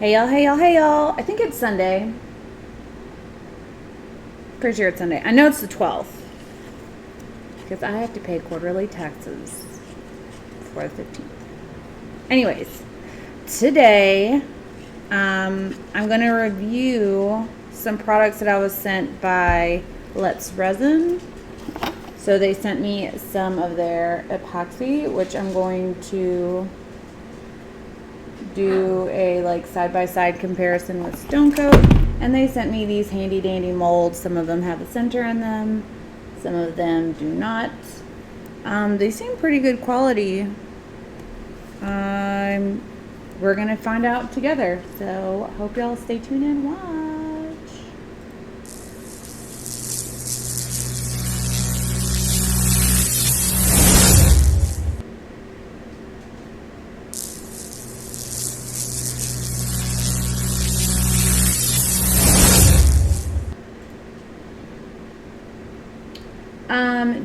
Hey y'all, hey y'all, hey y'all. I think it's Sunday. Pretty sure it's Sunday. I know it's the 12th. Because I have to pay quarterly taxes for the 15th. Anyways, today I'm going to review some products that I was sent by Resin. So they sent me some of their epoxy, which I'm going to do a like side-by-side comparison with Stone Coat. And they sent me these handy dandy molds. Some of them have a center in them, some of them do not. They seem pretty good quality. We're gonna find out together, so hope y'all stay tuned and watch.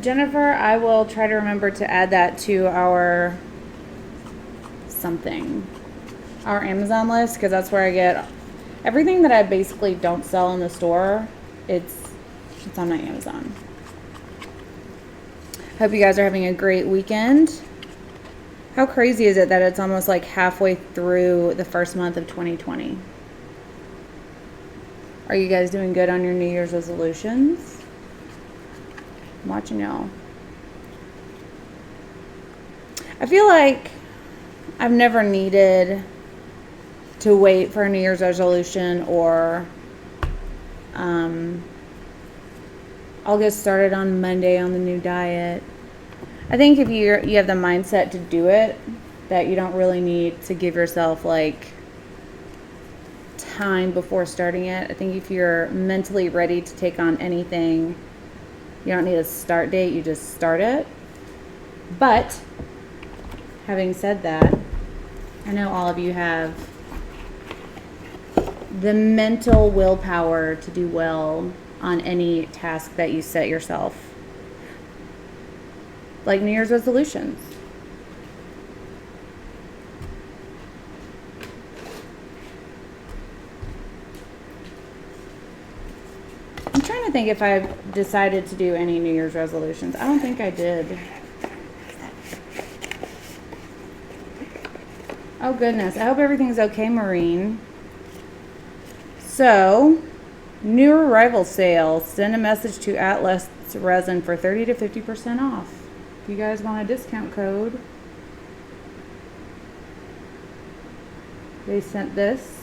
Jennifer, I will try to remember to add that to our our Amazon list, because that's where I get everything that I basically don't sell in the store. It's on my Amazon. Hope you guys are having a great weekend. How crazy is it that it's almost like halfway through the first month of 2020? Are you guys doing good on your New Year's resolutions? I'm watching y'all. I feel like I've never needed to wait for a New Year's resolution, or I'll get started on Monday on the new diet. I think if you have the mindset to do it, that you don't really need to give yourself like time before starting it. I think if you're mentally ready to take on anything, you don't need a start date, you just start it. But having said that, I know all of you have the mental willpower to do well on any task that you set yourself, like New Year's resolutions. I'm trying to think if I've decided to do any New Year's resolutions. I don't think I did. Oh goodness, I hope everything's okay, Maureen. So, new arrival sale. Send a message to Resin for 30 to 50% off. If you guys want a discount code. They sent this.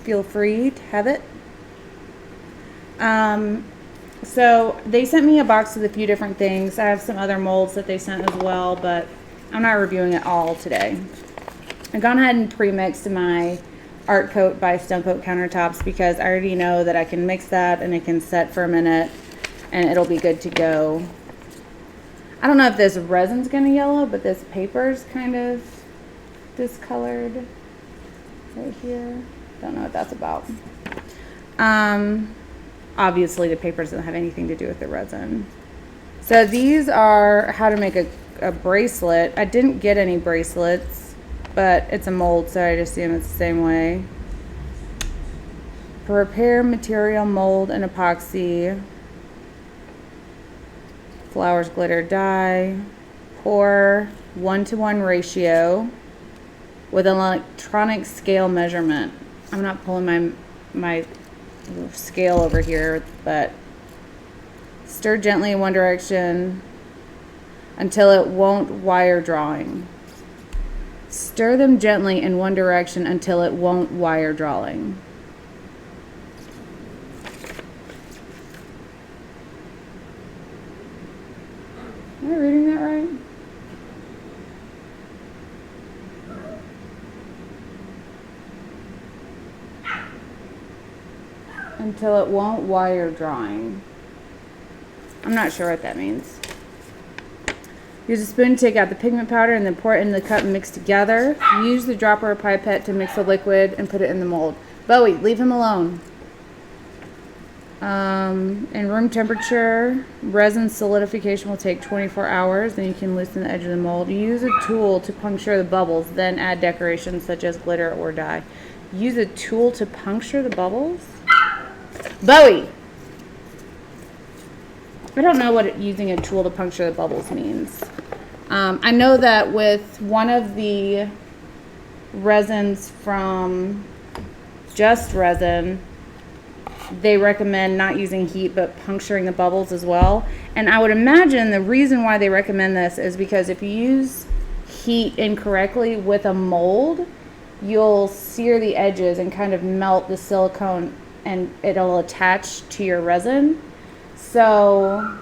Feel free to have it. So they sent me a box with a few different things. I have some other molds that they sent as well, but I'm not reviewing it all today. I've gone ahead and pre-mixed my Art Coat by Stone Coat countertops, because I already know that I can mix that and it can set for a minute and it'll be good to go. I don't know if this resin's gonna yellow, but this paper's kind of discolored right here. Don't know what that's about. Obviously the paper doesn't have anything to do with the resin. So these are how to make a bracelet. I didn't get any bracelets, but it's a mold, so I just assume it's the same way. Prepare material, mold, and epoxy. Flowers, glitter, dye. Pour 1-to-1 ratio with an electronic scale measurement. I'm not pulling my scale over here, but stir gently in one direction until it won't wire drawing. Stir them gently in one direction until it won't wire drawing. Am I reading that right? Until it won't wire drawing. I'm not sure what that means. Use a spoon to take out the pigment powder and then pour it in the cup and mix together. Use the dropper or pipette to mix the liquid and put it in the mold. Bowie, leave him alone. In room temperature, resin solidification will take 24 hours. Then you can loosen the edge of the mold. Use a tool to puncture the bubbles. Then add decorations such as glitter or dye. Use a tool to puncture the bubbles? Bowie! I don't know what using a tool to puncture the bubbles means. I know that with one of the resins from Just Resin, they recommend not using heat but puncturing the bubbles as well. And I would imagine the reason why they recommend this is because if you use heat incorrectly with a mold, you'll sear the edges and kind of melt the silicone and it'll attach to your resin. So,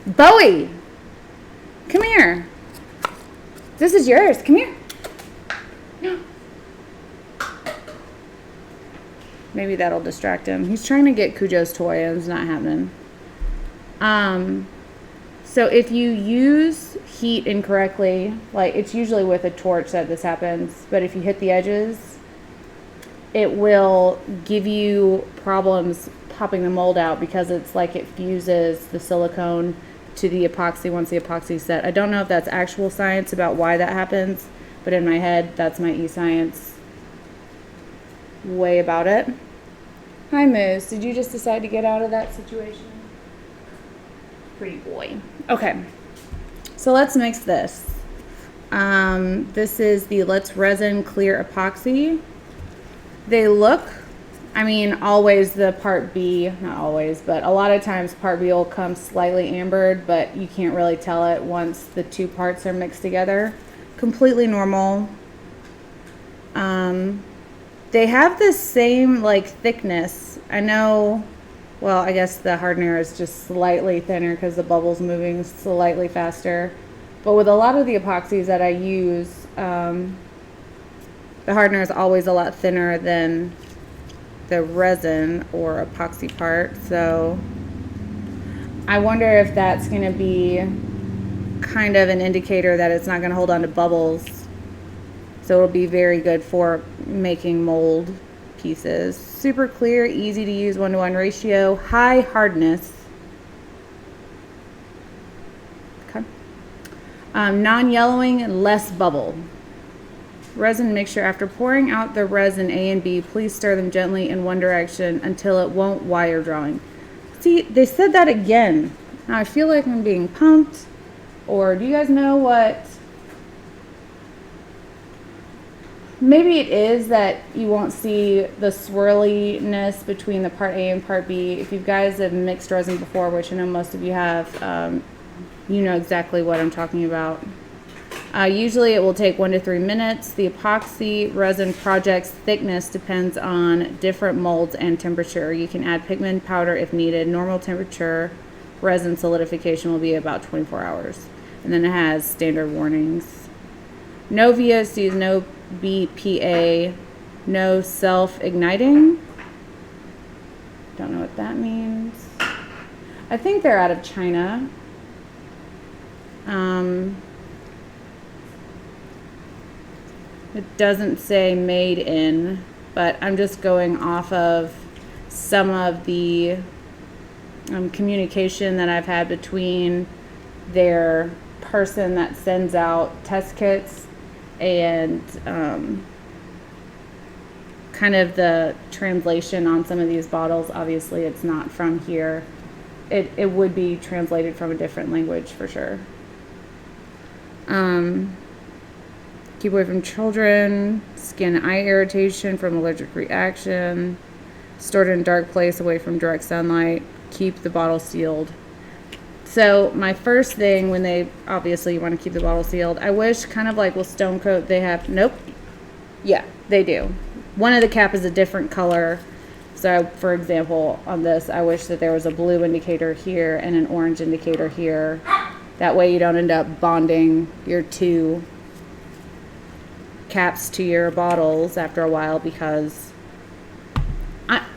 Bowie, come here. This is yours. Come here. No. Maybe that'll distract him. He's trying to get Cujo's toy and it's not happening. So if you use heat incorrectly, like it's usually with a torch that this happens, but if you hit the edges, it will give you problems popping the mold out because it's like it fuses the silicone to the epoxy once the epoxy's set. I don't know if that's actual science about why that happens, but in my head, that's my e-science way about it. Hi, Moose. Did you just decide to get out of that situation? Pretty boy. Okay, so let's mix this. This is the Let's Resin Clear Epoxy. They look, I mean, always the part B, not always, but a lot of times part B will come slightly ambered, but you can't really tell it once the two parts are mixed together. Completely normal. They have the same like thickness. I know, well, I guess the hardener is just slightly thinner because the bubble's moving slightly faster. But with a lot of the epoxies that I use, the hardener is always a lot thinner than the resin or epoxy part. So I wonder if that's going to be kind of an indicator that it's not going to hold on to bubbles. So it'll be very good for making mold pieces. Super clear, easy to use 1-to-1 ratio, high hardness. Okay. Non-yellowing, less bubble. Resin mixture. After pouring out the resin A and B, please stir them gently in one direction until it won't wire drawing. See, they said that again. Now I feel like I'm being punked. Or do you guys know what? Maybe it is that you won't see the swirliness between the part A and part B. If you guys have mixed resin before, which I know most of you have, you know exactly what I'm talking about. Usually it will take 1 to 3 minutes. The epoxy resin project's thickness depends on different molds and temperature. You can add pigment powder if needed. Normal temperature resin solidification will be about 24 hours. And then it has standard warnings. No VOCs, no BPA, no self-igniting. Don't know what that means. I think they're out of China. It doesn't say made in, but I'm just going off of some of the communication that I've had between their person that sends out test kits and kind of the translation on some of these bottles. Obviously it's not from here. It would be translated from a different language for sure. Keep away from children, skin and eye irritation from allergic reaction, stored in a dark place away from direct sunlight, keep the bottle sealed. So my first thing when they, obviously you want to keep the bottle sealed, I wish kind of like with Stone Coat they have, nope, yeah, they do. One of the cap is a different color. So for example, on this, I wish that there was a blue indicator here and an orange indicator here. That way you don't end up bonding your two caps to your bottles after a while, because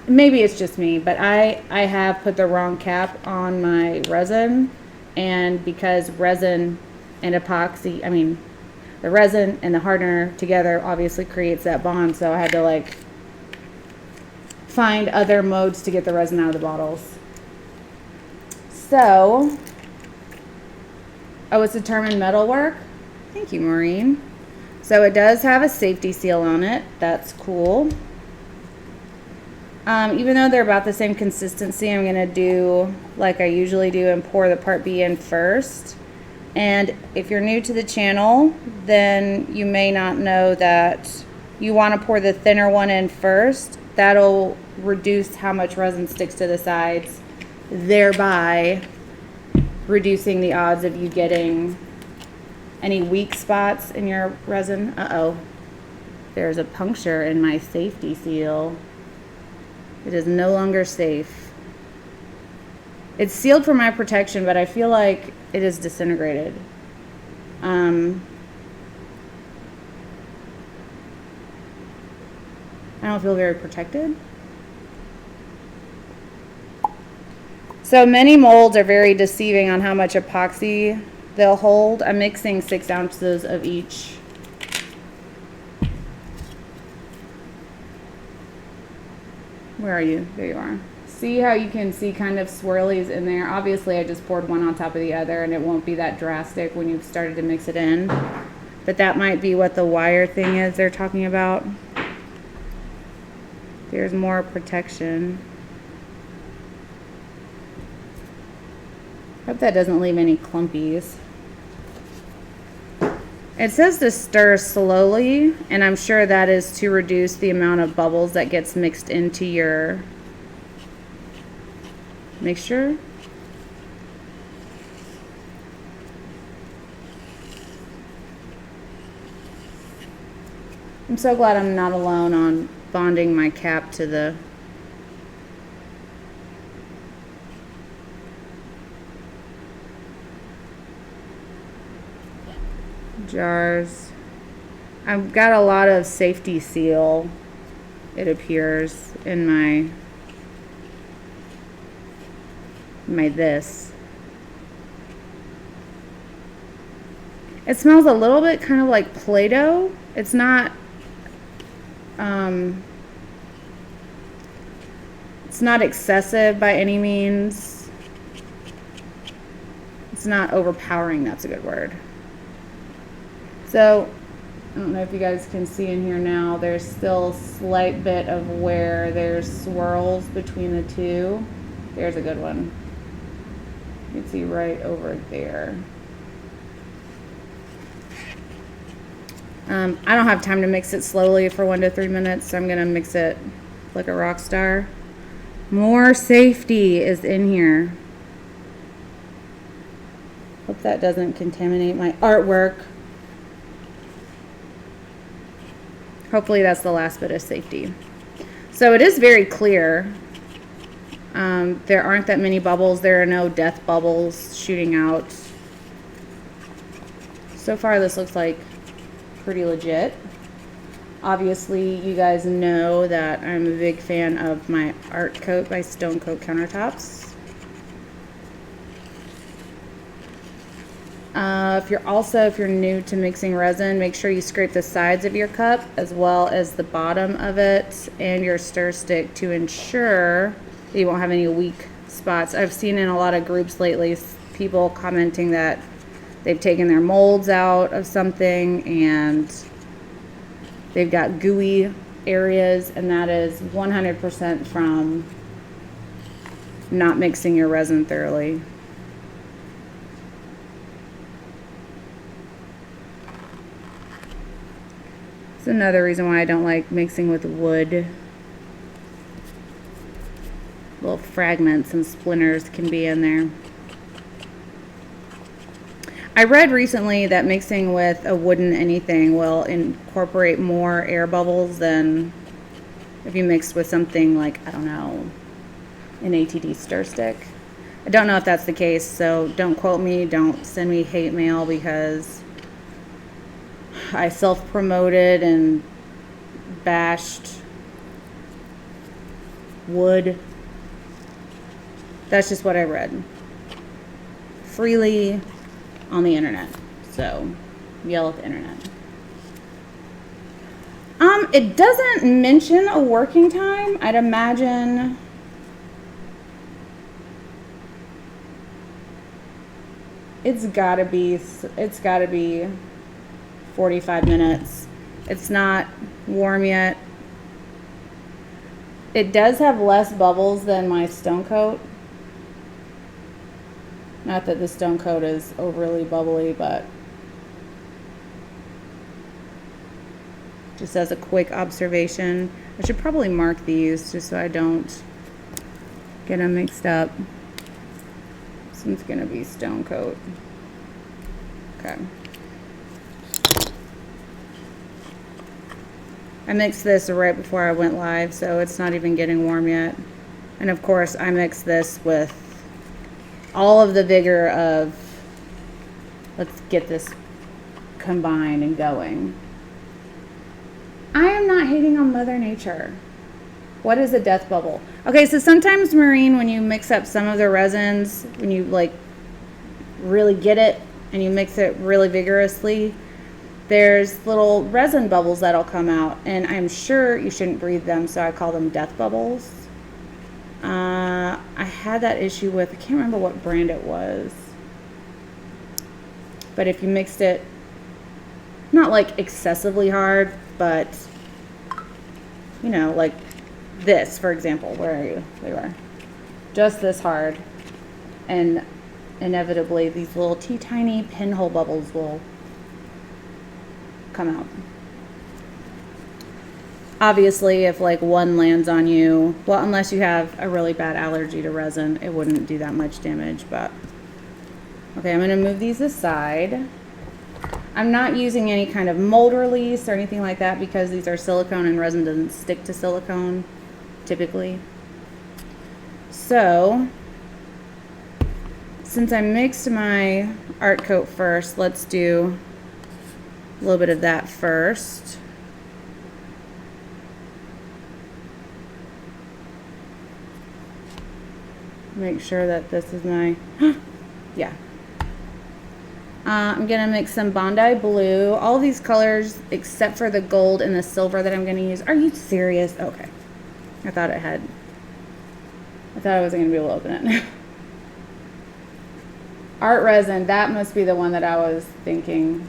maybe it's just me, but I have put the wrong cap on my resin, and because resin and epoxy, I mean the resin and the hardener together obviously creates that bond, so I had to like find other modes to get the resin out of the bottles. So, oh, it's determined metalwork. Thank you, Maureen. So it does have a safety seal on it. That's cool. Even though they're about the same consistency, I'm going to do like I usually do and pour the part B in first. And if you're new to the channel, then you may not know that you want to pour the thinner one in first. That'll reduce how much resin sticks to the sides, thereby reducing the odds of you getting any weak spots in your resin. Uh-oh, there's a puncture in my safety seal. It is no longer safe. It's sealed for my protection, but I feel like it is disintegrated. I don't feel very protected. So many molds are very deceiving on how much epoxy they'll hold. I'm mixing 6 ounces of each. Where are you? There you are. See how you can see kind of swirlies in there? Obviously, I just poured one on top of the other, and it won't be that drastic when you've started to mix it in. But that might be what the wire thing is they're talking about. There's more protection. Hope that doesn't leave any clumpies. It says to stir slowly, and I'm sure that is to reduce the amount of bubbles that gets mixed into your mixture. I'm so glad I'm not alone on bonding my cap to the jars. I've got a lot of safety seal, it appears, in my this. It smells a little bit kind of like Play-Doh. It's not it's not excessive by any means. It's not overpowering, that's a good word. So, I don't know if you guys can see in here now, there's still a slight bit of where there's swirls between the two. There's a good one. You can see right over there. I don't have time to mix it slowly for 1 to 3 minutes, so I'm gonna mix it like a rock star. More safety is in here. Hope that doesn't contaminate my artwork. Hopefully that's the last bit of safety. So it is very clear. There aren't that many bubbles. There are no death bubbles shooting out. So far this looks like pretty legit. Obviously you guys know that I'm a big fan of my art coat by Stone Coat Countertops. If you're new to mixing resin, make sure you scrape the sides of your cup as well as the bottom of it and your stir stick to ensure that you won't have any weak spots. I've seen in a lot of groups lately people commenting that they've taken their molds out of something and they've got gooey areas, and that is 100% from not mixing your resin thoroughly. It's another reason why I don't like mixing with wood. Little fragments and splinters can be in there. I read recently that mixing with a wooden anything will incorporate more air bubbles than if you mixed with something like, I don't know, an ATD stir stick. I don't know if that's the case, so don't quote me, don't send me hate mail because I self-promoted and bashed wood. That's just what I read freely on the internet. So yell at the internet. It doesn't mention a working time. I'd imagine it's gotta be 45 minutes. It's not warm yet. It does have less bubbles than my stone coat. Not that the stone coat is overly bubbly, but just as a quick observation. I should probably mark these just so I don't get them mixed up. This one's gonna be stone coat. Okay. I mixed this right before I went live, so it's not even getting warm yet. And of course, I mixed this with all of the vigor of, let's get this combined and going. I am not hating on Mother Nature. What is a death bubble? Okay, so sometimes, Maureen, when you mix up some of the resins, when you like really get it and you mix it really vigorously, there's little resin bubbles that'll come out, and I'm sure you shouldn't breathe them, so I call them death bubbles. I had that issue with, I can't remember what brand it was, but if you mixed it, not like excessively hard, but you know, like this, for example, where are you? There you are. Just this hard, and inevitably these little tiny pinhole bubbles will come out. Obviously, if like one lands on you, well, unless you have a really bad allergy to resin, it wouldn't do that much damage, but okay, I'm gonna move these aside. I'm not using any kind of mold release or anything like that because these are silicone and resin doesn't stick to silicone typically. So since I mixed my art coat first, let's do a little bit of that first. Make sure that this is my, yeah. I'm gonna mix some Bondi blue. All these colors except for the gold and the silver that I'm gonna use. Are you serious? Okay. I thought I wasn't gonna be able to open it. Art resin, that must be the one that I was thinking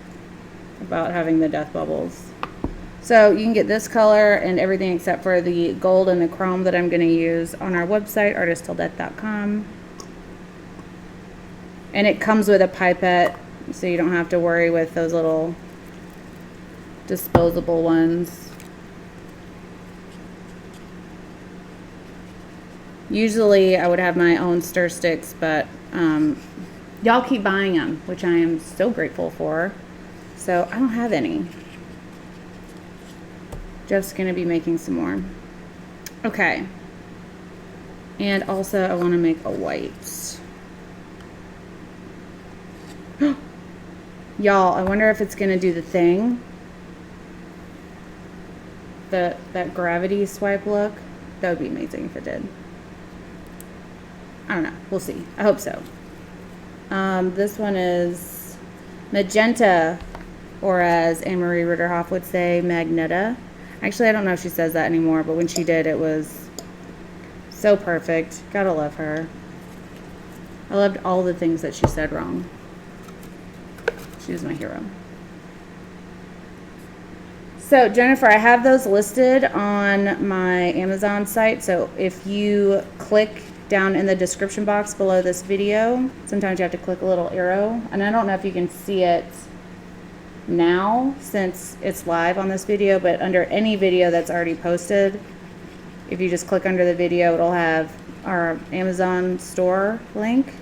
about having the death bubbles. So you can get this color and everything except for the gold and the chrome that I'm going to use on our website, artisttilldeath.com. And it comes with a pipette, so you don't have to worry with those little disposable ones. Usually I would have my own stir sticks, but y'all keep buying them, which I am so grateful for. So I don't have any. Jeff's gonna be making some more. Okay. And also I wanna make a white. Y'all, I wonder if it's gonna do the thing. That gravity swipe look. That would be amazing if it did. I don't know, we'll see. I hope so. This one is magenta, or as Anne-Marie Ritterhoff would say, Magneta. Actually, I don't know if she says that anymore, but when she did, it was so perfect. Gotta love her. I loved all the things that she said wrong. She was my hero. So, Jennifer, I have those listed on my Amazon site. So, if you click down in the description box below this video, sometimes you have to click a little arrow. And I don't know if you can see it now since it's live on this video, but under any video that's already posted, if you just click under the video, it'll have our Amazon store link.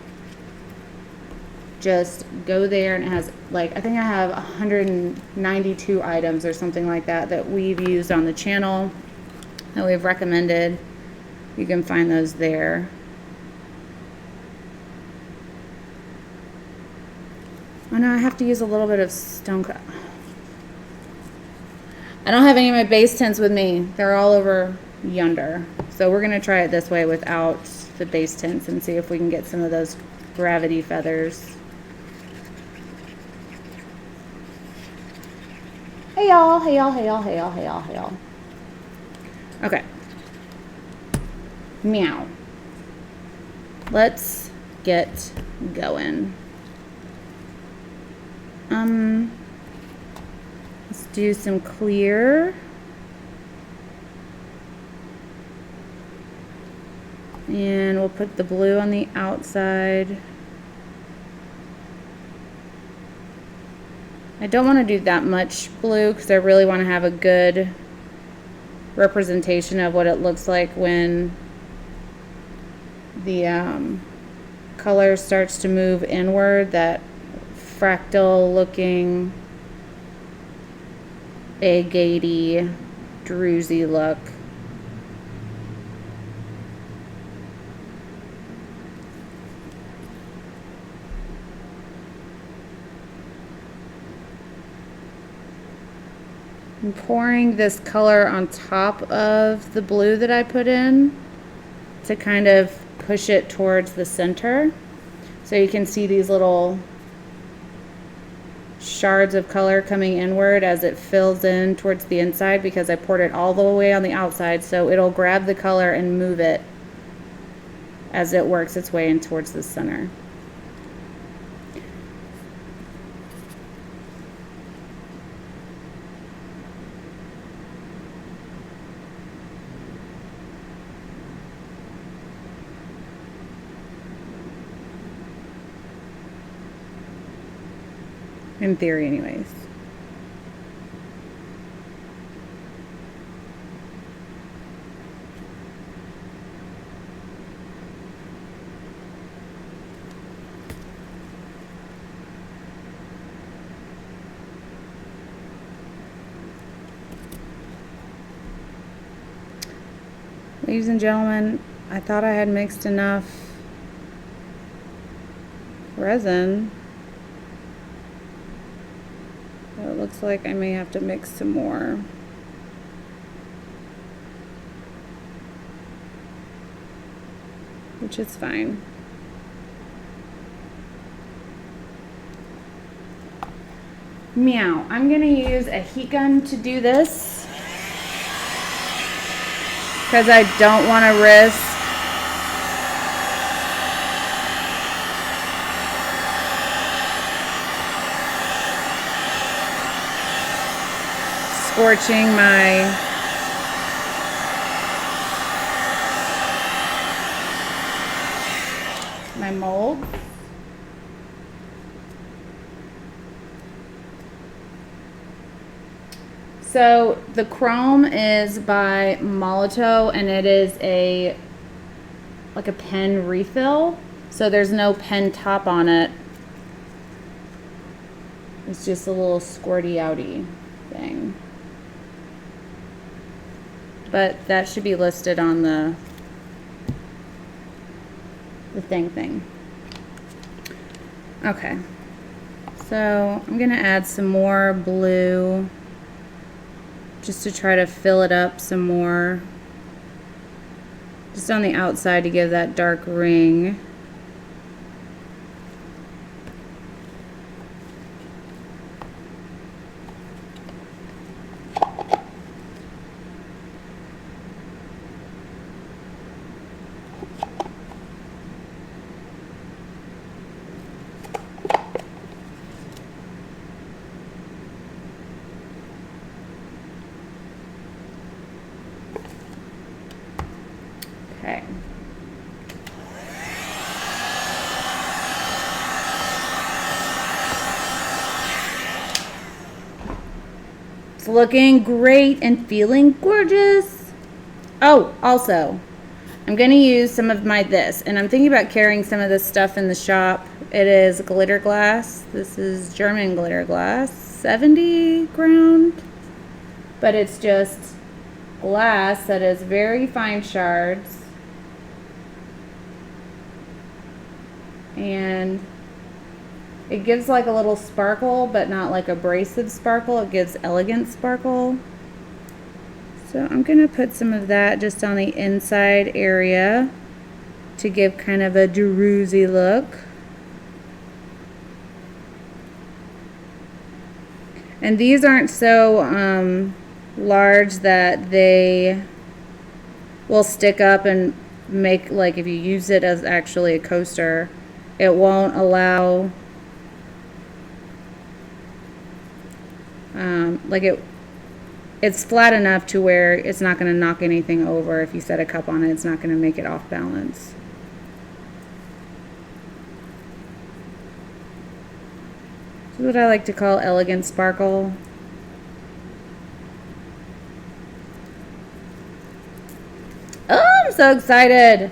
Just go there, and it has, like, I think I have 192 items or something like that that we've used on the channel that we've recommended. You can find those there. Oh no, I have to use a little bit of stone coat. I don't have any of my base tints with me. They're all over yonder. So we're gonna try it this way without the base tints and see if we can get some of those gravity feathers. Hey Hey y'all, hey y'all, hey y'all, hey y'all, hey y'all, hey y'all. Okay. Meow. Let's get going. Let's do some clear. And we'll put the blue on the outside. I don't want to do that much blue because I really want to have a good representation of what it looks like when the color starts to move inward, that fractal looking agate-y, druzy look. I'm pouring this color on top of the blue that I put in to kind of push it towards the center. So you can see these little shards of color coming inward as it fills in towards the inside, because I poured it all the way on the outside, so it'll grab the color and move it as it works its way in towards the center. In theory, anyways. Ladies and gentlemen, I thought I had mixed enough resin. It looks like I may have to mix some more. Which is fine. Meow. I'm gonna use a heat gun to do this because I don't want to risk scorching my mold. So the chrome is by Molito, and it is like a pen refill. So there's no pen top on it. It's just a little squirty outy thing. But that should be listed on the thing. Okay. So I'm gonna add some more blue just to try to fill it up some more. Just on the outside to give that dark ring. Okay. It's looking great and feeling gorgeous. Oh, also, I'm going to use some of this, and I'm thinking about carrying some of this stuff in the shop. It is glitter glass. This is German glitter glass, 70 ground, but it's just glass that is very fine shards. And it gives like a little sparkle, but not like abrasive sparkle. It gives elegant sparkle. So I'm gonna put some of that just on the inside area to give kind of a druzy look. And these aren't so large that they will stick up and make, like, if you use it as actually a coaster, it won't allow like it's flat enough to where it's not going to knock anything over. If you set a cup on it, it's not going to make it off balance. This is what I like to call elegant sparkle. Oh, I'm so excited.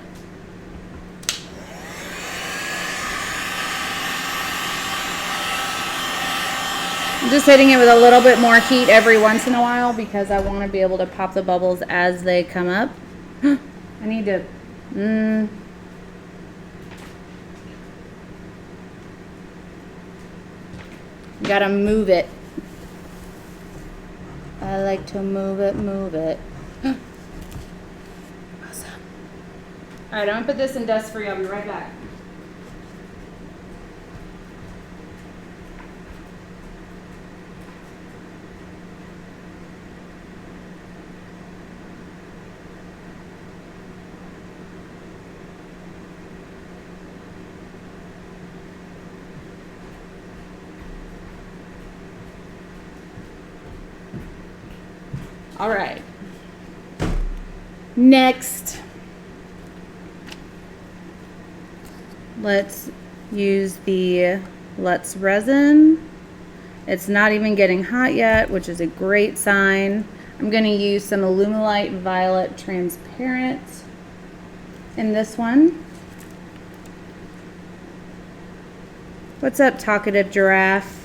I'm just hitting it with a little bit more heat every once in a while because I want to be able to pop the bubbles as they come up. I need to... Gotta move it. I like to move it, move it. Awesome. Alright, I'm gonna put this in dust free. I'll be right back. All right. Next, let's use the Let's Resin. It's not even getting hot yet, which is a great sign. I'm going to use some Alumilite Violet Transparent in this one. What's up, Talkative Giraffe?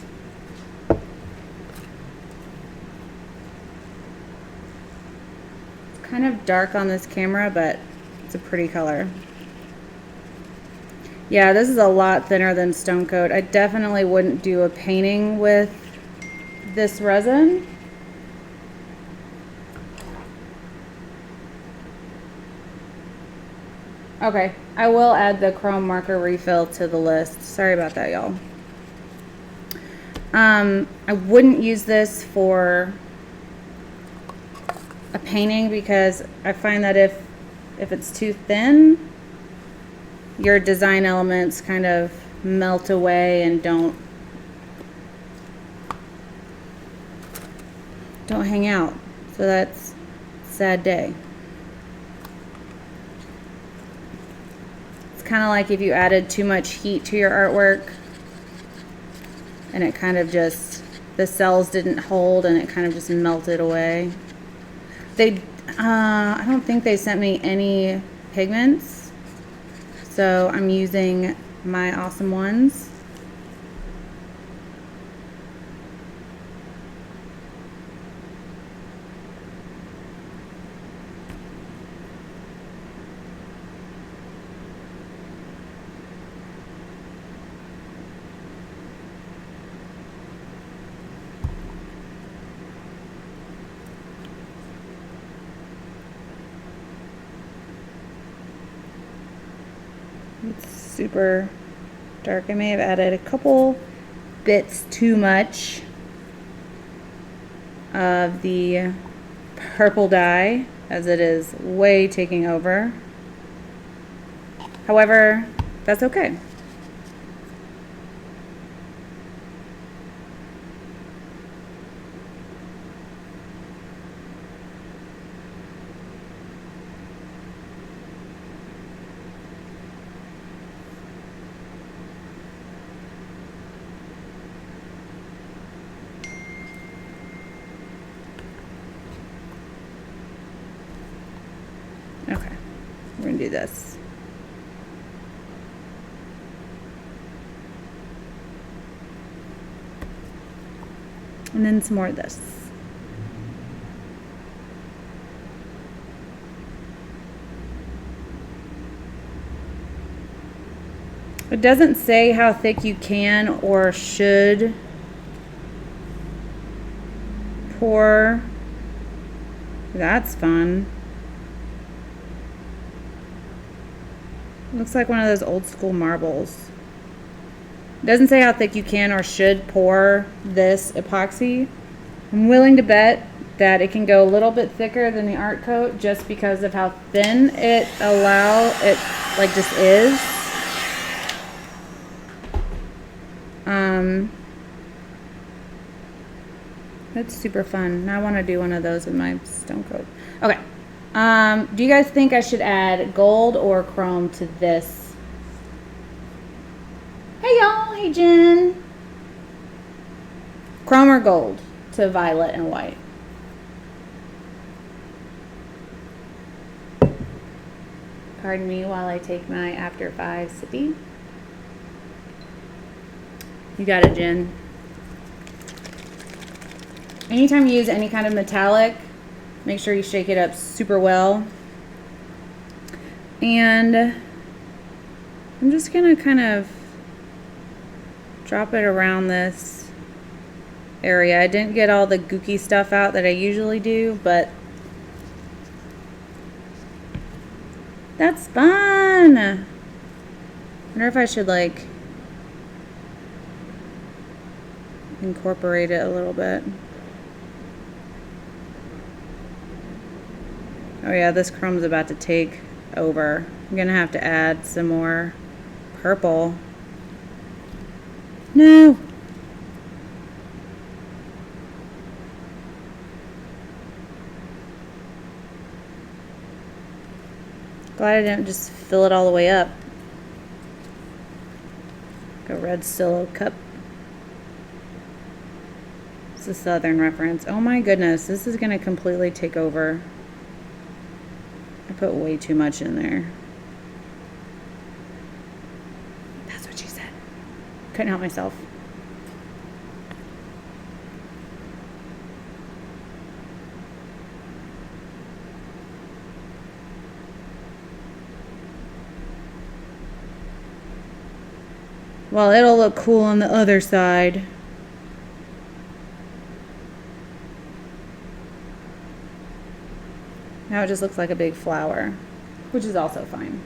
Kind of dark on this camera, but it's a pretty color. Yeah, this is a lot thinner than Stone Coat. I definitely wouldn't do a painting with this resin. Okay, I will add the chrome marker refill to the list. Sorry about that, y'all. I wouldn't use this for a painting because I find that if it's too thin, your design elements kind of melt away and don't hang out. So that's a sad day. It's kind of like if you added too much heat to your artwork and it kind of just, the cells didn't hold and it kind of just melted away. I don't think they sent me any pigments, so I'm using my Awesome Ones. It's super dark. I may have added a couple bits too much of the purple dye, as it is way taking over. However, that's okay. Okay, we're gonna do this. And then some more of this. It doesn't say how thick you can or should pour. That's fun. Looks like one of those old school marbles. It doesn't say how thick you can or should pour this epoxy. I'm willing to bet that it can go a little bit thicker than the art coat just because of how thin it like just is. That's super fun. Now I want to do one of those with my stone coat. Okay. Do you guys think I should add gold or chrome to this? Hey y'all, hey Jen. Chrome or gold to violet and white? Pardon me while I take my after 5 sippy. You got it, Jen. Anytime you use any kind of metallic, make sure you shake it up super well. And I'm just gonna kind of drop it around this area. I didn't get all the gooky stuff out that I usually do, but that's fun. I wonder if I should like incorporate it a little bit. Oh yeah, this chrome's about to take over. I'm gonna have to add some more purple. No. Glad I didn't just fill it all the way up. Like a red Solo cup. It's a Southern reference. Oh my goodness, this is gonna completely take over. I put way too much in there. That's what she said. Couldn't help myself. Well, it'll look cool on the other side. Now it just looks like a big flower, which is also fine.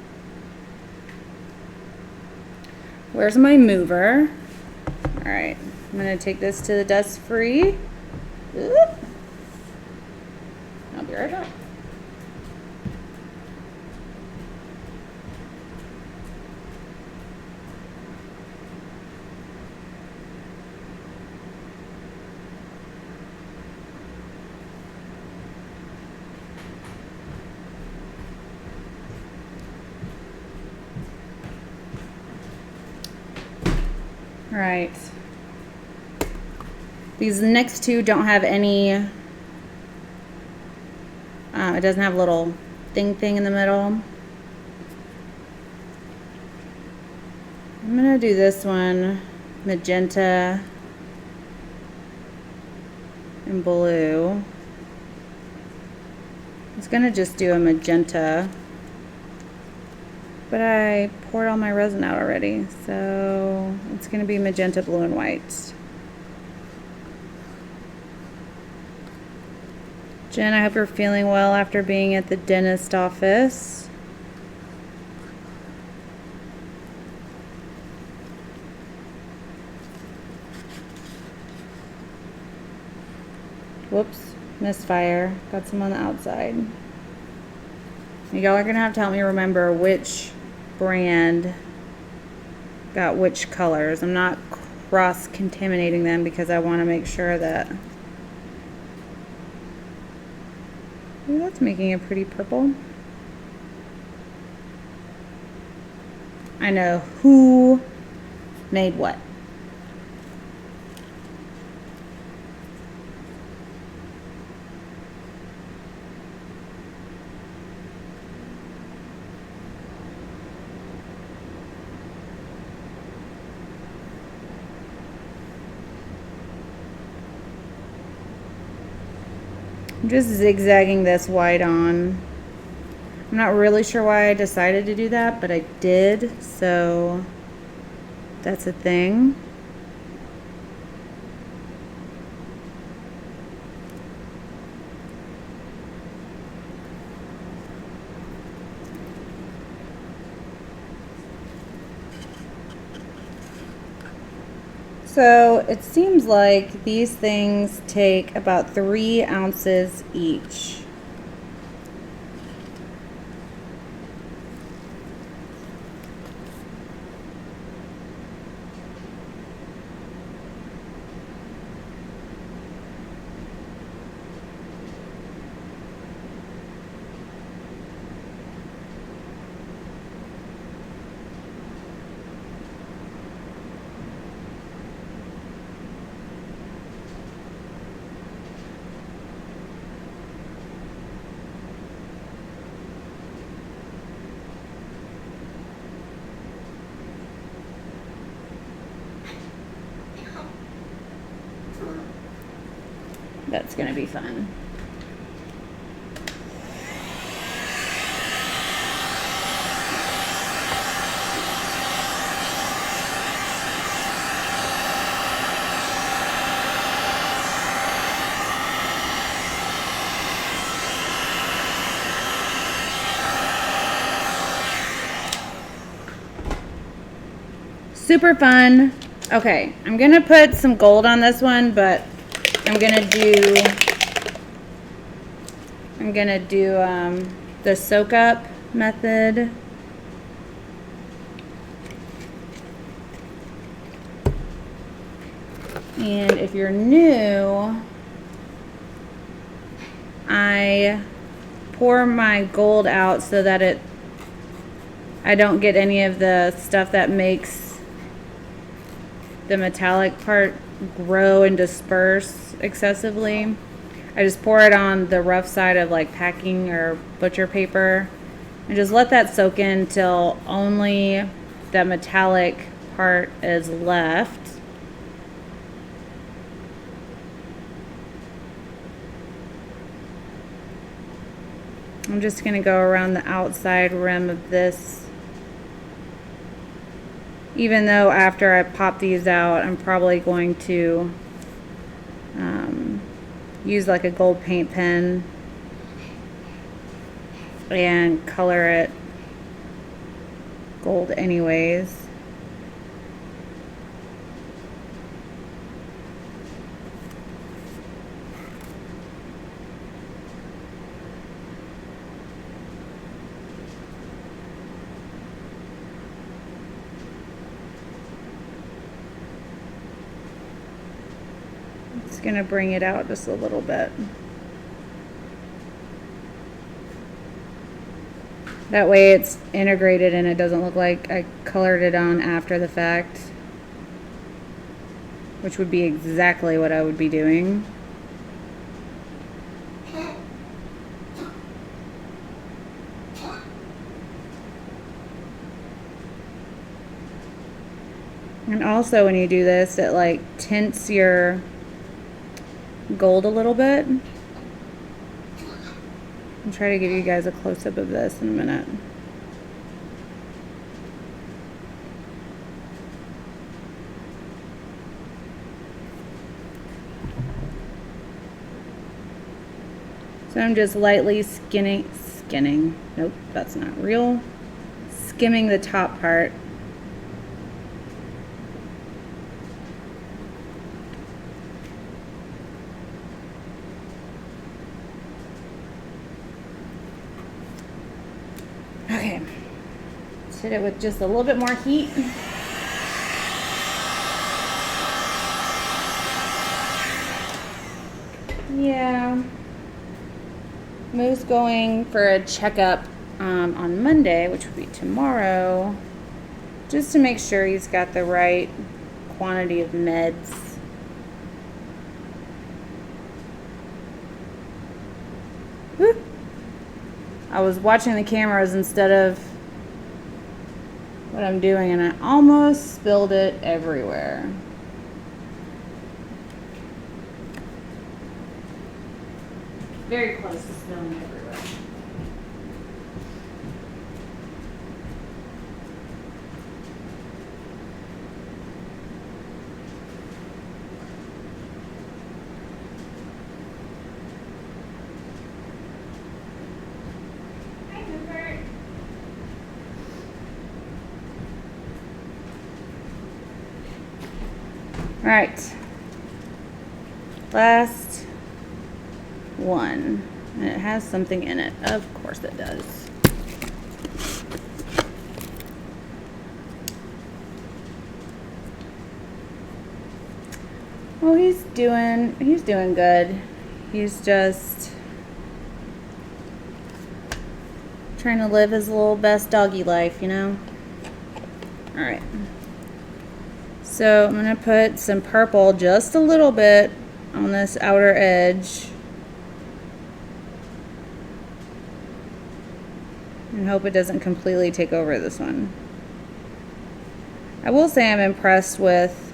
Where's my mover? All right, I'm gonna take this to the dust free. I'll be right back. All right. These next two don't have any, it doesn't have a little thing in the middle. I'm gonna do this one, magenta and blue. I was gonna just do a magenta, but I poured all my resin out already, so it's gonna be magenta, blue, and white. Jen, I hope you're feeling well after being at the dentist office. Whoops, misfire. Got some on the outside. Y'all are gonna have to help me remember which brand got which colors. I'm not cross-contaminating them because I want to make sure that... Ooh, that's making a pretty purple. I know who made what. I'm just zigzagging this white on. I'm not really sure why I decided to do that, but I did, so that's a thing. So it seems like these things take about 3 ounces each. That's gonna be fun. Super fun. Okay, I'm gonna put some gold on this one, but I'm gonna do the soak up method. And if you're new, I pour my gold out so that I don't get any of the stuff that makes the metallic part grow and disperse excessively. I just pour it on the rough side of like packing or butcher paper and just let that soak in till only the metallic part is left. I'm just going to go around the outside rim of this. Even though after I pop these out, I'm probably going to use like a gold paint pen and color it gold anyways. Going to bring it out just a little bit. That way it's integrated and it doesn't look like I colored it on after the fact, which would be exactly what I would be doing. And also when you do this, it like tints your gold a little bit. I'll try to give you guys a close-up of this in a minute. So I'm just lightly skimming, nope, that's not real, skimming the top part. Okay, let's hit it with just a little bit more heat. Yeah. Moo's going for a checkup on Monday, which will be tomorrow, just to make sure he's got the right quantity of meds. Woo. I was watching the cameras instead of what I'm doing, and I almost spilled it everywhere. Very close to spilling everywhere. Hi, Rupert. All right. Last one. And it has something in it. Of course it does. Well, he's doing good. He's just trying to live his little best doggy life, you know? All right. So I'm gonna put some purple, just a little bit, on this outer edge. And hope it doesn't completely take over this one. I will say I'm impressed with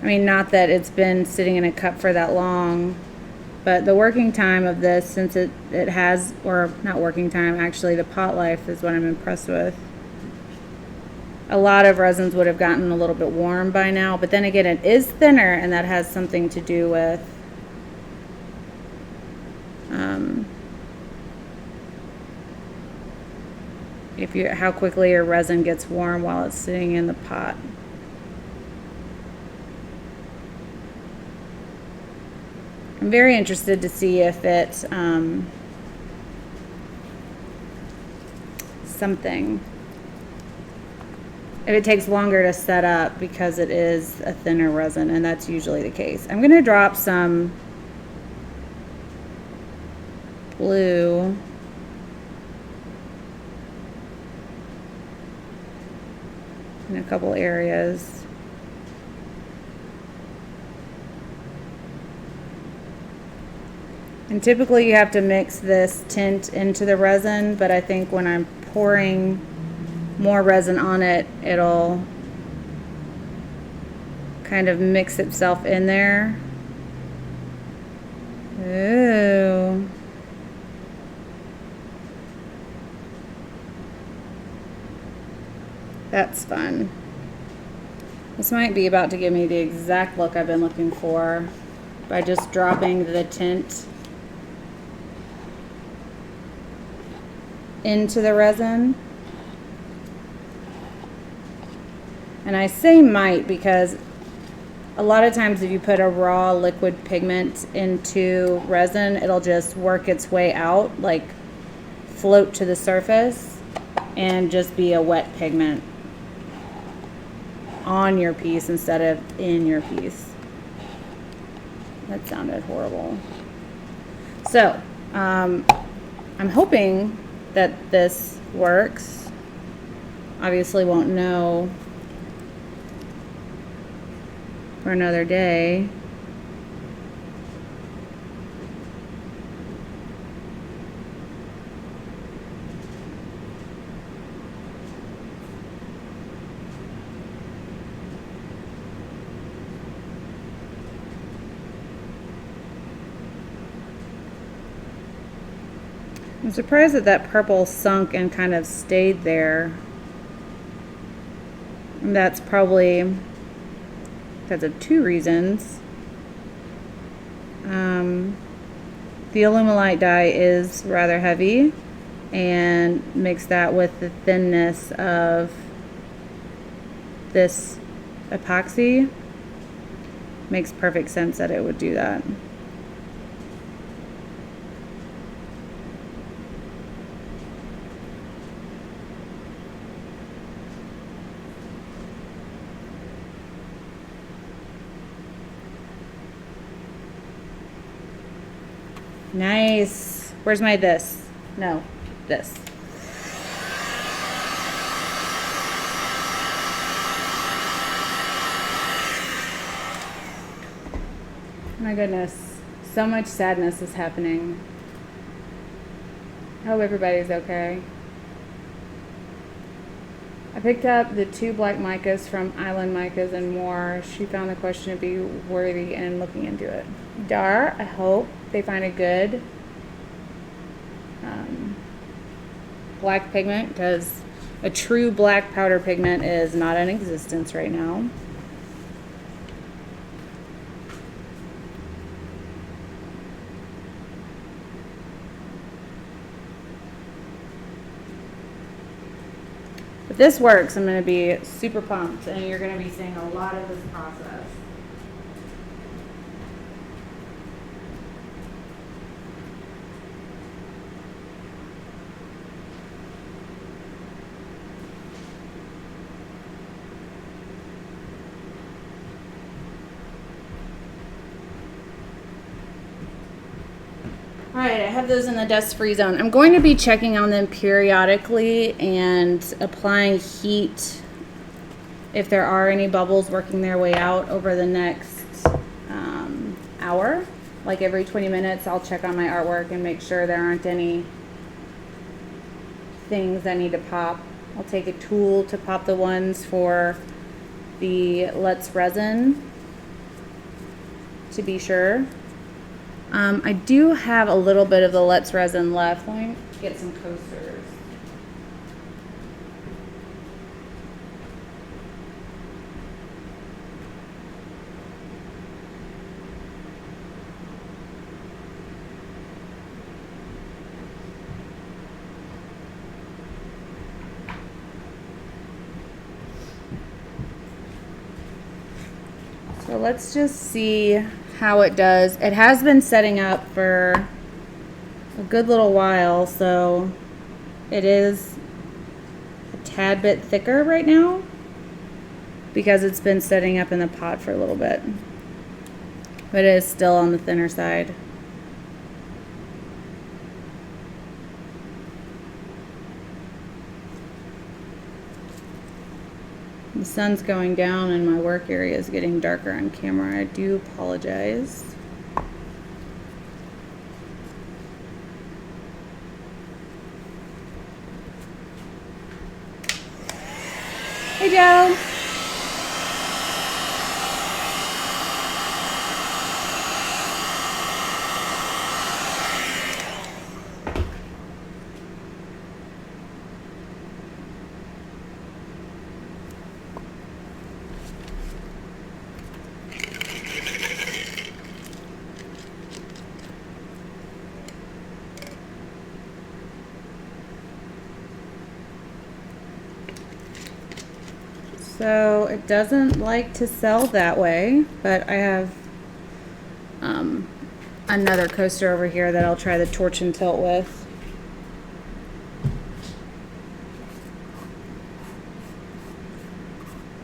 I mean, not that it's been sitting in a cup for that long, but the working time of this, since it has, or not working time, actually the pot life is what I'm impressed with. A lot of resins would have gotten a little bit warm by now, but then again, it is thinner, and that has something to do with how quickly your resin gets warm while it's sitting in the pot. I'm very interested to see if it's if it takes longer to set up because it is a thinner resin, and that's usually the case. I'm going to drop some blue in a couple areas. And typically you have to mix this tint into the resin, but I think when I'm pouring more resin on it, it'll kind of mix itself in there. Ooh. That's fun. This might be about to give me the exact look I've been looking for by just dropping the tint into the resin. And I say might because a lot of times if you put a raw liquid pigment into resin, it'll just work its way out, like float to the surface and just be a wet pigment on your piece instead of in your piece. That sounded horrible. So I'm hoping that this works. Obviously won't know for another day. I'm surprised that that purple sunk and kind of stayed there. And that's probably because of two reasons. The Alumilite dye is rather heavy, and mix that with the thinness of this epoxy, makes perfect sense that it would do that. Nice. Where's my this? No, this. My goodness, so much sadness is happening. I hope everybody's okay. I picked up the 2 black micas from Island Micas and More. She found the question to be worthy and looking into it. Dar, I hope they find a good black pigment, because a true black powder pigment is not in existence right now. this works, I'm going to be super pumped, and you're going to be seeing a lot of this process. Alright, I have those in the dust-free zone. I'm going to be checking on them periodically and applying heat if there are any bubbles working their way out over the next hour. Like every 20 minutes, I'll check on my artwork and make sure there aren't any things that need to pop. I'll take a tool to pop the ones for the Let's Resin to be sure. I do have a little bit of the Let's Resin left. Let me get some coasters. So let's just see how it does. It has been setting up for a good little while, so it is a tad bit thicker right now because it's been setting up in the pot for a little bit, but it is still on the thinner side. The sun's going down and my work area is getting darker on camera. I do apologize. Hey, Joe. So it doesn't like to sell that way, but I have another coaster over here that I'll try the torch and tilt with.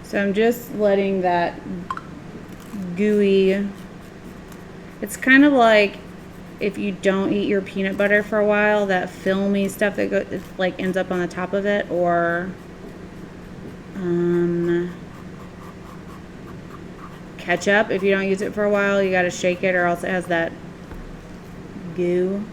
So I'm just letting that gooey, it's kind of like if you don't eat your peanut butter for a while, that filmy stuff that like ends up on the top of it, or ketchup. If you don't use it for a while, you got to shake it, or else it has that goo.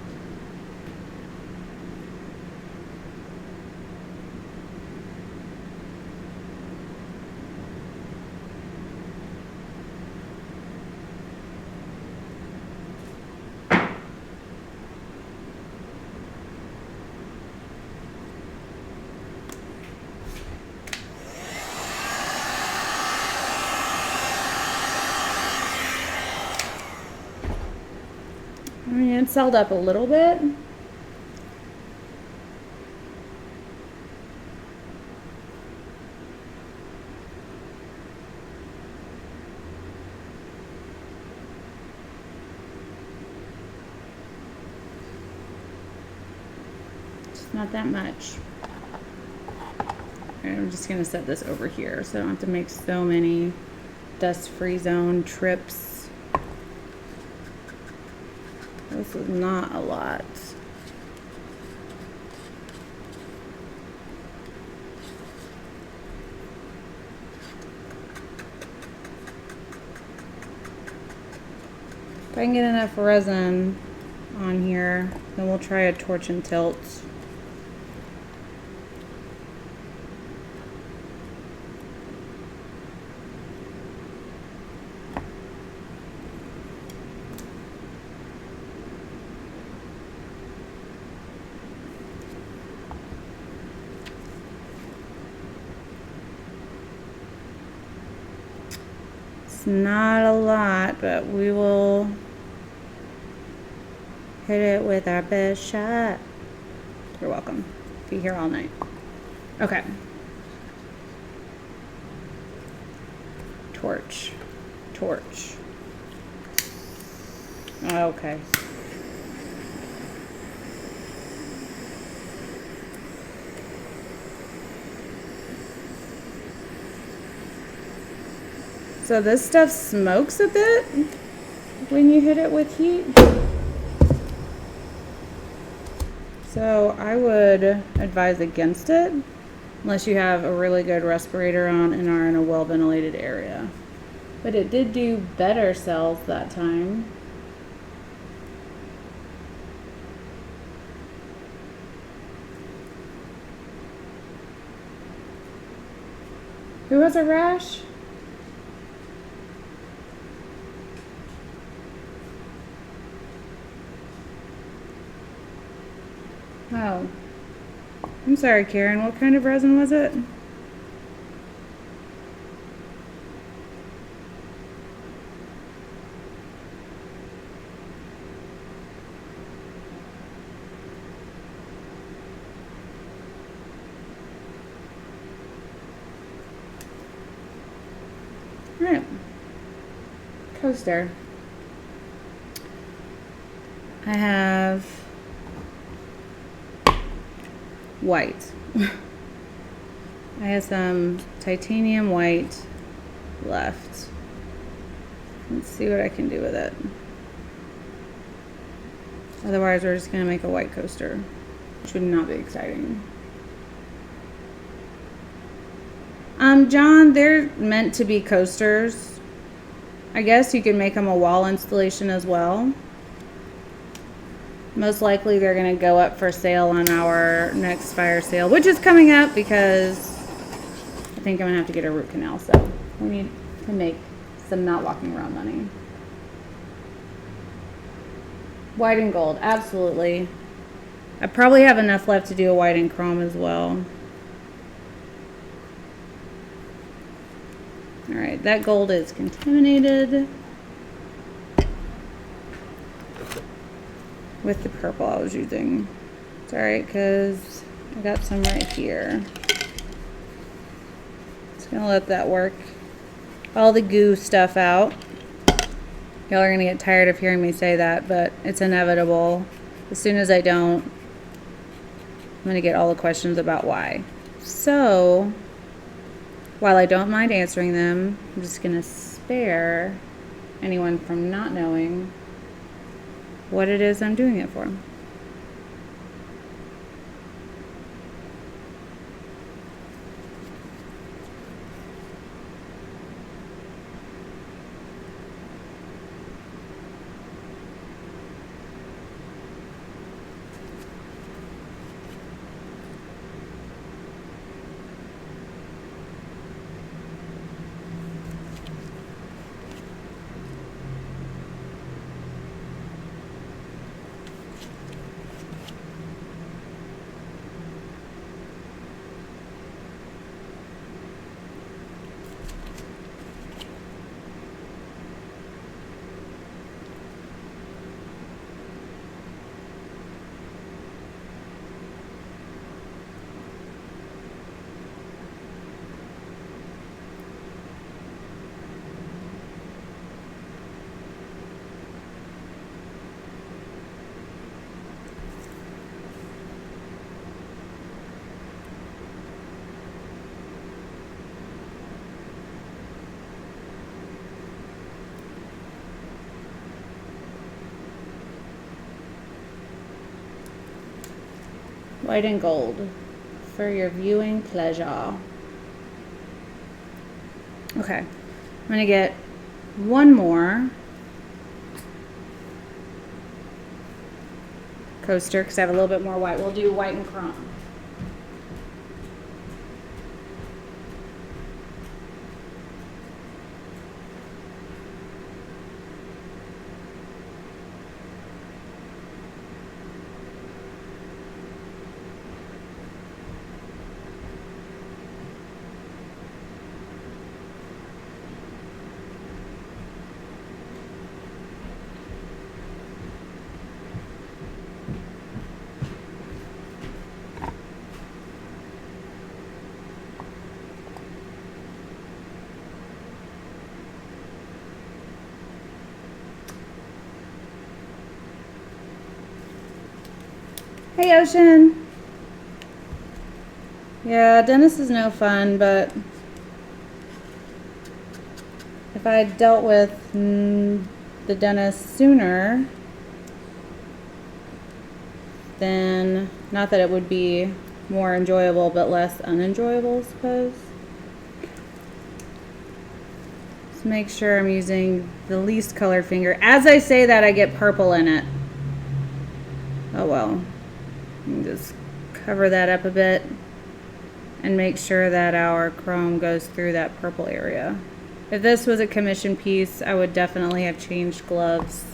I mean, it's held up a little bit. It's not that much. Alright, I'm just gonna set this over here so I don't have to make so many dust-free zone trips. This is not a lot. If I can get enough resin on here, then we'll try a torch and tilt. It's not a lot, but we will hit it with our best shot. You're welcome. Be here all night. Okay. Torch. Okay. So this stuff smokes a bit when you hit it with heat. So I would advise against it unless you have a really good respirator on and are in a well ventilated area. But it did do better cells that time. Who has a rash? Oh. I'm sorry, Karen. What kind of resin was it? Alright. Coaster. I have white. I have some titanium white left. Let's see what I can do with it. Otherwise, we're just going to make a white coaster, which would not be exciting. John, they're meant to be coasters. I guess you could make them a wall installation as well. Most likely they're going to go up for sale on our next fire sale, which is coming up because I think I'm going to have to get a root canal. So we need to make some not walking around money. White and gold, absolutely. I probably have enough left to do a white and chrome as well. All right, that gold is contaminated with the purple I was using. It's all right, because I got some right here. Just gonna let that work all the goo stuff out. Y'all are gonna get tired of hearing me say that, but it's inevitable. As soon as I don't, I'm gonna get all the questions about why. So, while I don't mind answering them, I'm just gonna spare anyone from not knowing what it is I'm doing it for. White and gold for your viewing pleasure. Okay, I'm gonna get one more coaster because I have a little bit more white. We'll do white and chrome. Hey, Ocean. Yeah, dentist is no fun, but if I had dealt with the dentist sooner, then not that it would be more enjoyable, but less unenjoyable, I suppose. Let's make sure I'm using the least colored finger. As I say that, I get purple in it. Oh well. Just cover that up a bit and make sure that our chrome goes through that purple area. If this was a commission piece, I would definitely have changed gloves.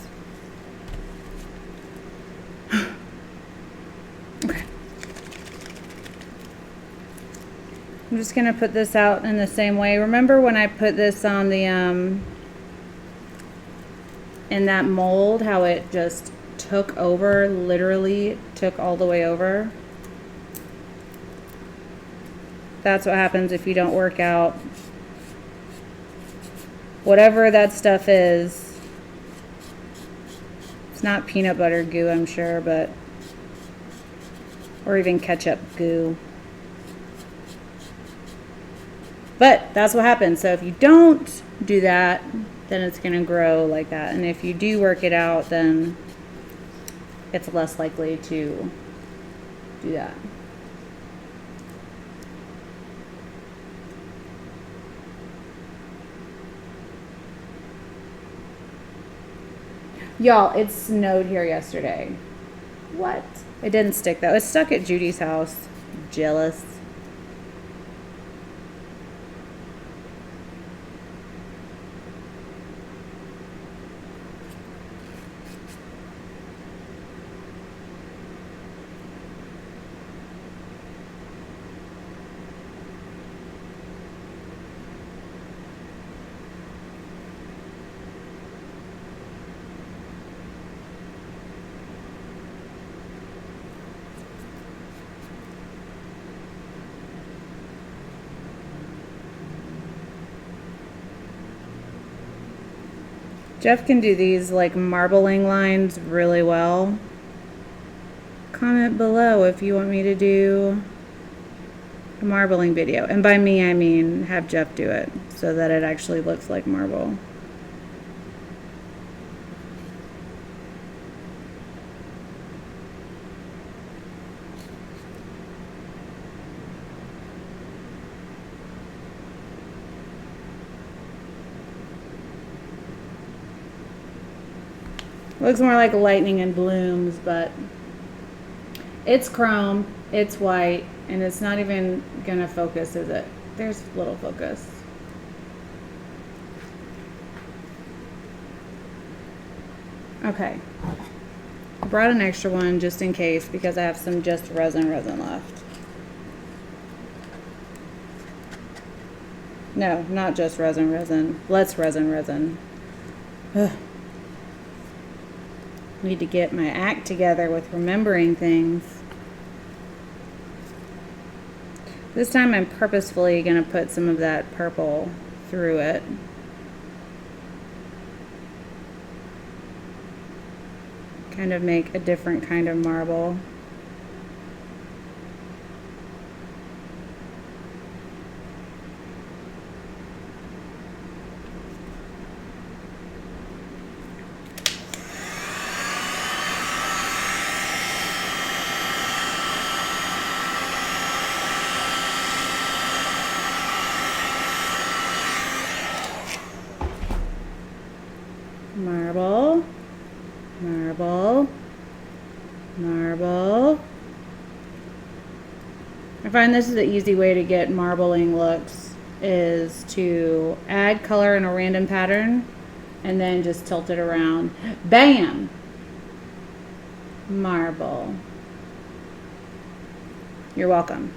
Okay. I'm just gonna put this out in the same way. Remember when I put this on the in that mold, how it just took over, literally took all the way over? That's what happens if you don't work out. Whatever that stuff is, it's not peanut butter goo, I'm sure, but, or even ketchup goo. But that's what happens. So if you don't do that, then it's going to grow like that. And if you do work it out, then it's less likely to do that. Y'all, it snowed here yesterday. What? It didn't stick though. It stuck at Judy's house. Jealous. Jeff can do these like marbling lines really well. Comment below if you want me to do a marbling video. And by me, I mean have Jeff do it so that it actually looks like marble. Looks more like lightning and blooms, but it's chrome, it's white, and it's not even gonna focus, is it? There's little focus. Okay. I brought an extra one just in case because I have some just resin left. No, not just resin. Let's resin. Ugh. Need to get my act together with remembering things. This time I'm purposefully going to put some of that purple through it. Kind of make a different kind of marble. Marble, marble, marble. I find this is an easy way to get marbling looks, is to add color in a random pattern and then just tilt it around. Bam! Marble. You're welcome.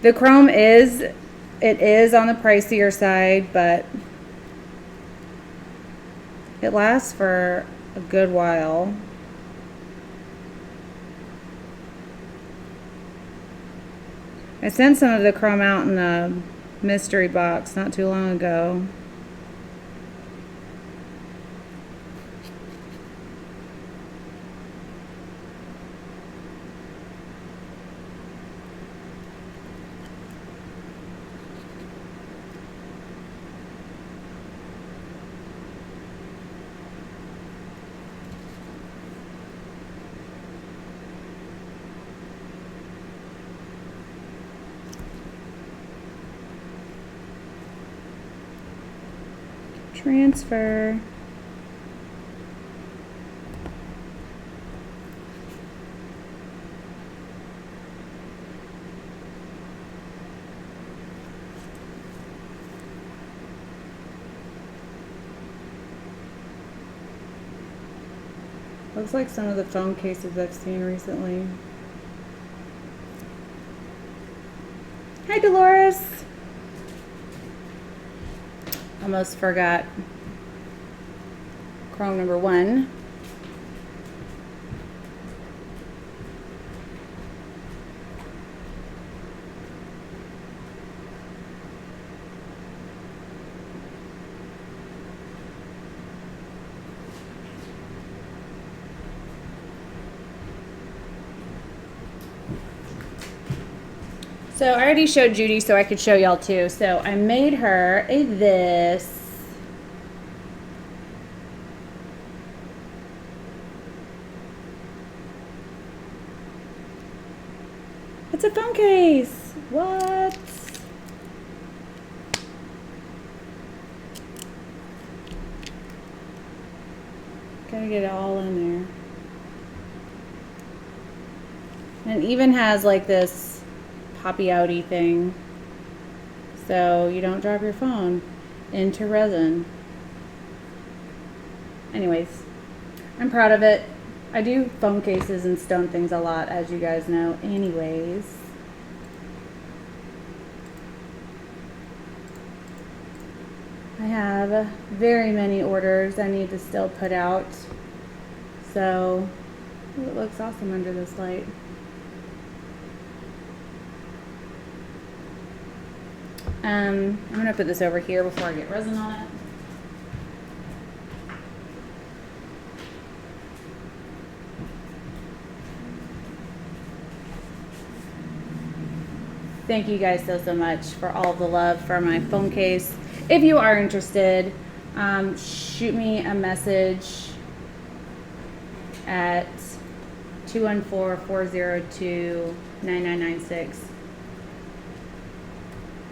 The chrome is, it is on the pricier side, but it lasts for a good while. I sent some of the chrome out in a mystery box not too long ago. Transfer. Looks like some of the phone cases I've seen recently. Hi, Dolores. Almost forgot Chrome number 1. So I already showed Judy, so I could show y'all too. So I made her a this. It's a phone case. What? Gotta get it all in there. And it even has like this poppy outy thing, so you don't drop your phone into resin. Anyways, I'm proud of it. I do phone cases and stone things a lot, as you guys know. Anyways, I have very many orders I need to still put out, so it looks awesome under this light. I'm going to put this over here before I get resin on it. Thank you guys so much for all of the love for my phone case. If you are interested, shoot me a message at 214-402-9996.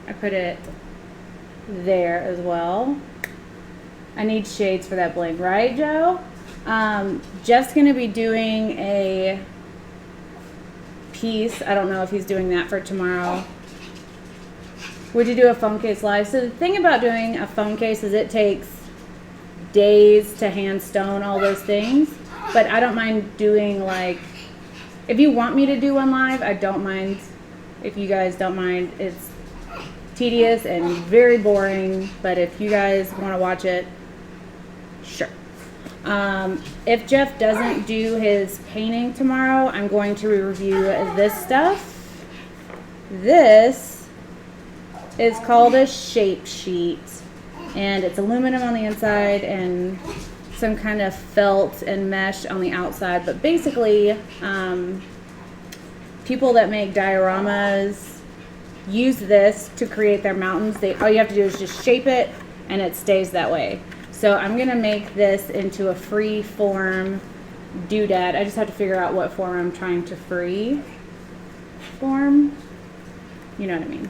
I put it there as well. I need shades for that bling, right, Joe? Jeff's gonna be doing a piece. I don't know if he's doing that for tomorrow. Would you do a phone case live? So the thing about doing a phone case is it takes days to hand stone all those things, but I don't mind doing, like, if you want me to do one live, I don't mind. If you guys don't mind, it's tedious and very boring, but if you guys want to watch it, sure. If Jeff doesn't do his painting tomorrow, I'm going to review this stuff. This is called a shape sheet, and it's aluminum on the inside and some kind of felt and mesh on the outside, but basically people that make dioramas use this to create their mountains. All you have to do is just shape it and it stays that way. So I'm gonna make this into a free form doodad. I just have to figure out what form I'm trying to free form. You know what I mean?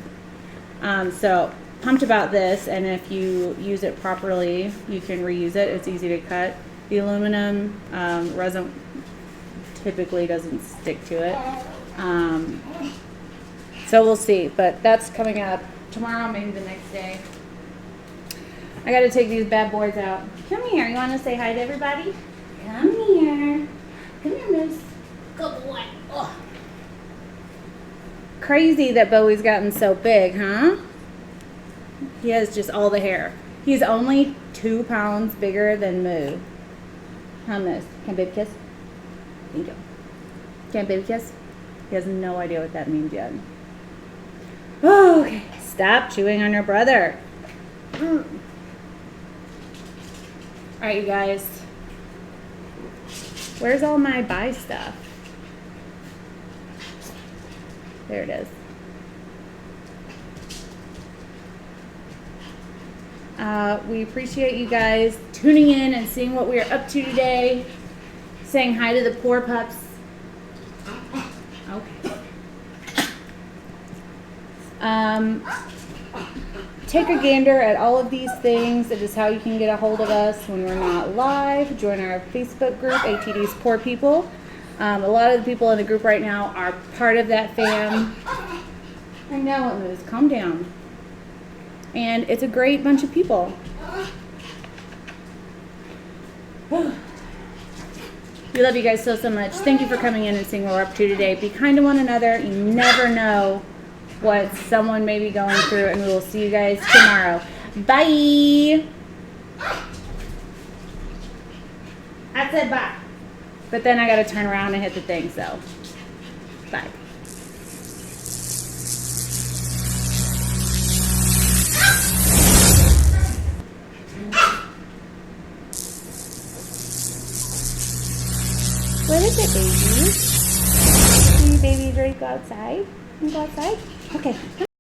So pumped about this, and if you use it properly, you can reuse it. It's easy to cut. The aluminum resin typically doesn't stick to it. So we'll see, but that's coming up tomorrow, maybe the next day. I gotta take these bad boys out. Come here, you wanna say hi to everybody? Come here. Come here, Moose. Good boy. Oh. Crazy that Bowie's gotten so big, huh? He has just all the hair. He's only 2 pounds bigger than Moo. Huh, Moose? Can baby kiss? Thank you. Can baby kiss? He has no idea what that means yet. Oh, okay. Stop chewing on your brother. All right, you guys. Where's all my buy stuff? There it is. We appreciate you guys tuning in and seeing what we are up to today. Saying hi to the poor pups. Okay. take a gander at all of these things. It is how you can get a hold of us when we're not live. Join our Facebook group, ATD's Poor People. A lot of the people in the group right now are part of that fam. I know it moves. Calm down. And it's a great bunch of people. We love you guys so much. Thank you for coming in and seeing what we're up to today. Be kind to one another. You never know what someone may be going through, and we will see you guys tomorrow. Bye. I said bye. But then I got to turn around and hit the thing, so bye. What is it, babies? Are you babies ready to go outside? You go outside? Okay.